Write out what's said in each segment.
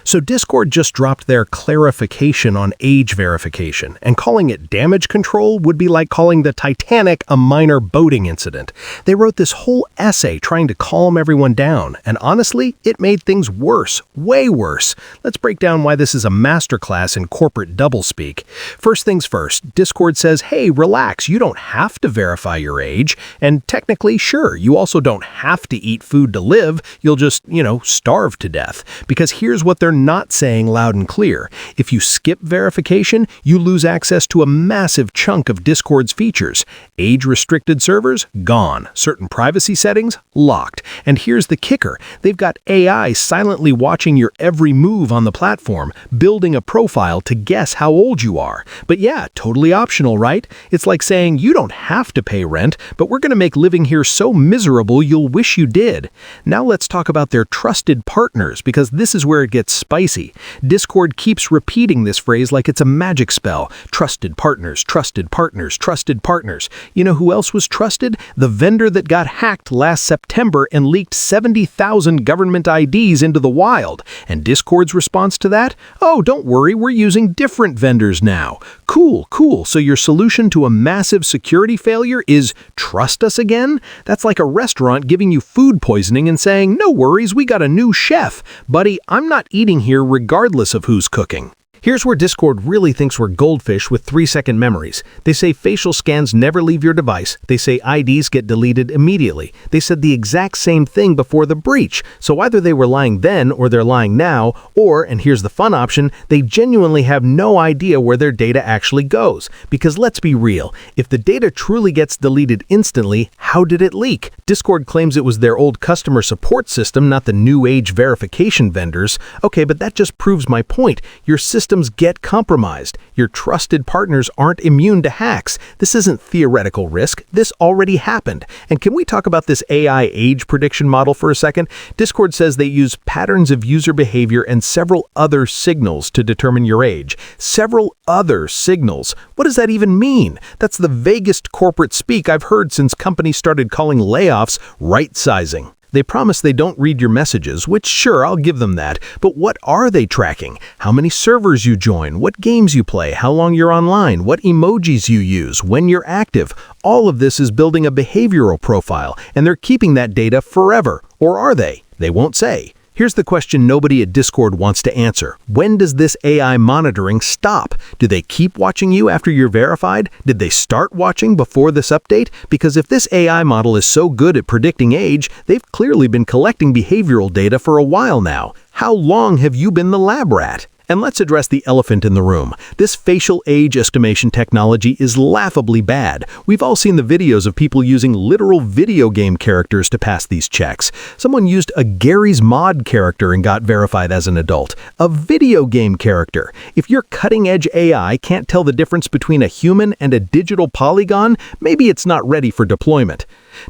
So Discord just dropped their clarification on age verification, and calling it damage control would be like calling the Titanic a minor boating incident. They wrote this whole essay trying to calm everyone down, and honestly, it made things worse, way worse. Let's break down why this is a masterclass in corporate doublespeak. First things first, Discord says, hey, relax, you don't have to verify your age, and technically, sure, you also don't have to eat food to live, you'll just, starve to death. Because here's what they're not saying loud and clear. If you skip verification, you lose access to a massive chunk of Discord's features. Age-restricted servers? Gone. Certain privacy settings? Locked. And here's the kicker. They've got AI silently watching your every move on the platform, building a profile to guess how old you are. But yeah, totally optional, right? It's like saying you don't have to pay rent, but we're going to make living here so miserable you'll wish you did. Now let's talk about their trusted partners, because this is where it gets spicy. Discord keeps repeating this phrase like it's a magic spell. Trusted partners, trusted partners, trusted partners. You know who else was trusted? The vendor that got hacked last September and leaked 70,000 government IDs into the wild. And Discord's response to that? Oh, don't worry, we're using different vendors now. Cool. So your solution to a massive security failure is trust us again? That's like a restaurant giving you food poisoning and saying, no worries, we got a new chef. Buddy, I'm not eating here regardless of who's cooking. Here's where Discord really thinks we're goldfish with 3-second memories. They say facial scans never leave your device. They say IDs get deleted immediately. They said the exact same thing before the breach. So either they were lying then or they're lying now, or, and here's the fun option, they genuinely have no idea where their data actually goes. Because let's be real, if the data truly gets deleted instantly, how did it leak? Discord claims it was their old customer support system, not the new age verification vendors. Okay, but that just proves my point. Your systems get compromised. Your trusted partners aren't immune to hacks. This isn't theoretical risk. This already happened. And can we talk about this AI age prediction model for a second? Discord says they use patterns of user behavior and several other signals to determine your age. Several other signals. What does that even mean? That's the vaguest corporate speak I've heard since companies started calling layoffs right-sizing. They promise they don't read your messages, which sure, I'll give them that, but what are they tracking? How many servers you join, what games you play, how long you're online, what emojis you use, when you're active. All of this is building a behavioral profile, and they're keeping that data forever. Or are they? They won't say. Here's the question nobody at Discord wants to answer. When does this AI monitoring stop? Do they keep watching you after you're verified? Did they start watching before this update? Because if this AI model is so good at predicting age, they've clearly been collecting behavioral data for a while now. How long have you been the lab rat? And let's address the elephant in the room. This facial age estimation technology is laughably bad. We've all seen the videos of people using literal video game characters to pass these checks. Someone used a Gary's Mod character and got verified as an adult. A video game character. If your cutting-edge AI can't tell the difference between a human and a digital polygon, maybe it's not ready for deployment.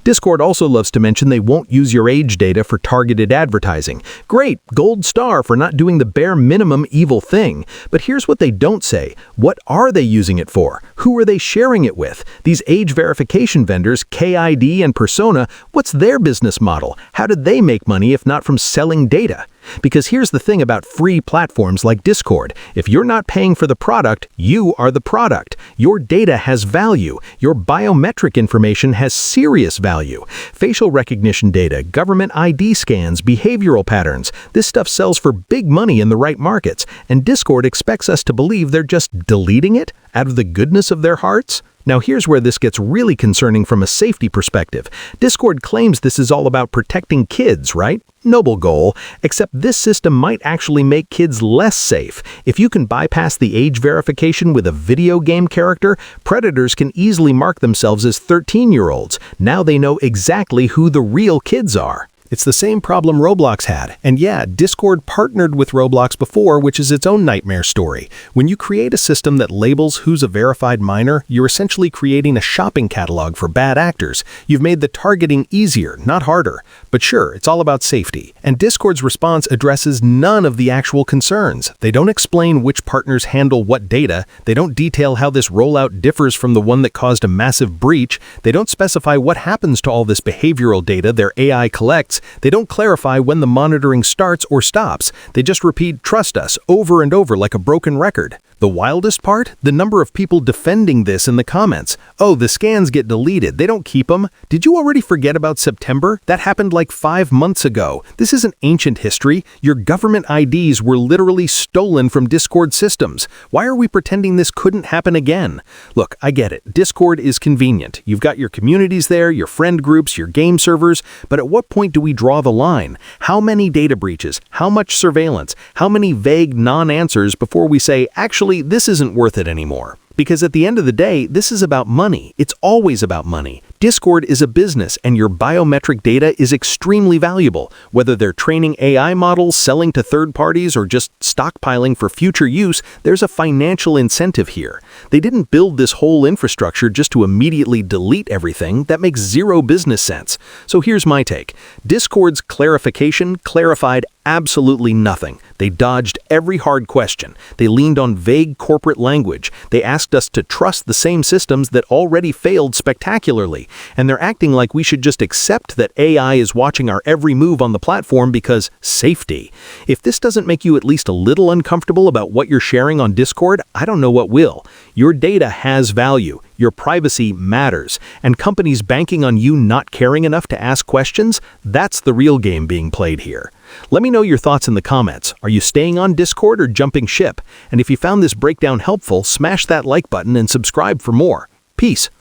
Discord also loves to mention they won't use your age data for targeted advertising. Great, gold star for not doing the bare minimum evil thing. But here's what they don't say. What are they using it for? Who are they sharing it with? These age verification vendors, KID and Persona, what's their business model? How did they make money if not from selling data? Because here's the thing about free platforms like Discord. If you're not paying for the product, you are the product. Your data has value. Your biometric information has serious value. Facial recognition data, government ID scans, behavioral patterns. This stuff sells for big money in the right markets. And Discord expects us to believe they're just deleting it out of the goodness of their hearts? Now here's where this gets really concerning from a safety perspective. Discord claims this is all about protecting kids, right? Noble goal, except this system might actually make kids less safe. If you can bypass the age verification with a video game character, predators can easily mark themselves as 13-year-olds. Now they know exactly who the real kids are. It's the same problem Roblox had. And yeah, Discord partnered with Roblox before, which is its own nightmare story. When you create a system that labels who's a verified minor, you're essentially creating a shopping catalog for bad actors. You've made the targeting easier, not harder. But sure, it's all about safety. And Discord's response addresses none of the actual concerns. They don't explain which partners handle what data. They don't detail how this rollout differs from the one that caused a massive breach. They don't specify what happens to all this behavioral data their AI collects. They don't clarify when the monitoring starts or stops. They just repeat, "Trust us," over and over like a broken record. The wildest part? The number of people defending this in the comments. "Oh, the scans get deleted. They don't keep them. Did you already forget about September? That happened like 5 months ago. This isn't ancient history. Your government IDs were literally stolen from Discord systems. Why are we pretending this couldn't happen again?" Look, I get it. Discord is convenient. You've got your communities there, your friend groups, your game servers, but at what point do we draw the line? How many data breaches? How much surveillance? How many vague non-answers before we say, actually, this isn't worth it anymore? Because at the end of the day, this is about money. It's always about money. Discord is a business, and your biometric data is extremely valuable. Whether they're training AI models, selling to third parties, or just stockpiling for future use, there's a financial incentive here. They didn't build this whole infrastructure just to immediately delete everything. That makes zero business sense. So here's my take. Discord's clarification clarified absolutely nothing. They dodged every hard question. They leaned on vague corporate language. They asked us to trust the same systems that already failed spectacularly. And they're acting like we should just accept that AI is watching our every move on the platform because safety. If this doesn't make you at least a little uncomfortable about what you're sharing on Discord, I don't know what will. Your data has value. Your privacy matters. And companies banking on you not caring enough to ask questions, that's the real game being played here. Let me know your thoughts in the comments. Are you staying on Discord or jumping ship? And if you found this breakdown helpful, smash that like button and subscribe for more. Peace.